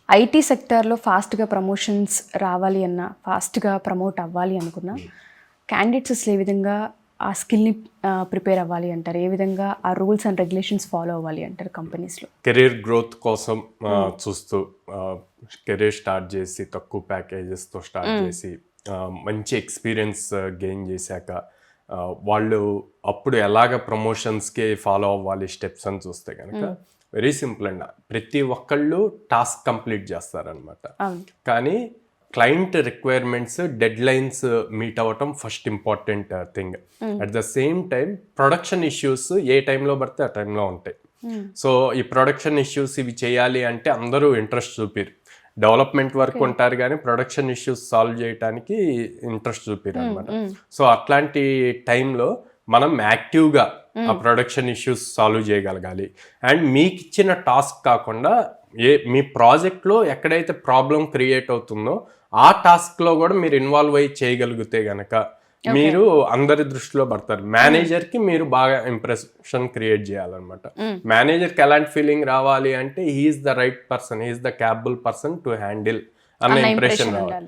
IT సెక్టార్లో ఫాస్ట్గా promotions రావాలి అన్నా, ఫాస్ట్గా ప్రమోట్ అవ్వాలి అనుకున్నా క్యాండిడేట్స్ అసలు ఏ విధంగా ఆ స్కిల్ని ప్రిపేర్ అవ్వాలి అంటారు? ఏ విధంగా ఆ రూల్స్ అండ్ రెగ్యులేషన్స్ ఫాలో అవ్వాలి అంటారు కంపెనీస్లో? కెరీర్ గ్రోత్ కోసం చూస్తూ కెరీర్ స్టార్ట్ చేసి తక్కువ ప్యాకేజెస్తో స్టార్ట్ చేసి మంచి ఎక్స్పీరియన్స్ గెయిన్ చేశాక వాళ్ళు అప్పుడు ఎలాగ ప్రమోషన్స్కి ఫాలో అవ్వాలి స్టెప్స్ అని చూస్తే కనుక వెరీ సింపుల్ అండి. ప్రతి ఒక్కళ్ళు టాస్క్ కంప్లీట్ చేస్తారనమాట. కానీ client requirements, deadlines meet అవ్వటం first important thing. At the same time production issues ఏ టైంలో పడితే ఆ టైంలో ఉంటాయి. సో ఈ ప్రొడక్షన్ ఇష్యూస్ ఇవి చేయాలి అంటే అందరూ ఇంట్రెస్ట్ చూపిరు. డెవలప్మెంట్ వర్క్ ఉంటారు కానీ ప్రొడక్షన్ ఇష్యూస్ సాల్వ్ చేయడానికి ఇంట్రెస్ట్ చూపిరు అనమాట. సో అట్లాంటి టైంలో మనం యాక్టివ్గా ఆ ప్రొడక్షన్ ఇష్యూస్ సాల్వ్ చేయగలగాలి. అండ్ మీకు ఇచ్చిన టాస్క్ కాకుండా మీ ప్రాజెక్ట్లో ఎక్కడైతే ప్రాబ్లం క్రియేట్ అవుతుందో ఆ టాస్క్లో కూడా మీరు ఇన్వాల్వ్ అయ్యి చేయగలిగితే గనక మీరు అందరి దృష్టిలో పడతారు. మేనేజర్కి మీరు బాగా ఇంప్రెషన్ క్రియేట్ చేయాలన్నమాట. మేనేజర్కి ఎలాంటి ఫీలింగ్ రావాలి అంటే he's the right person, he's the capable person to handle అన్న ఇంప్రెషన్ రావాలి.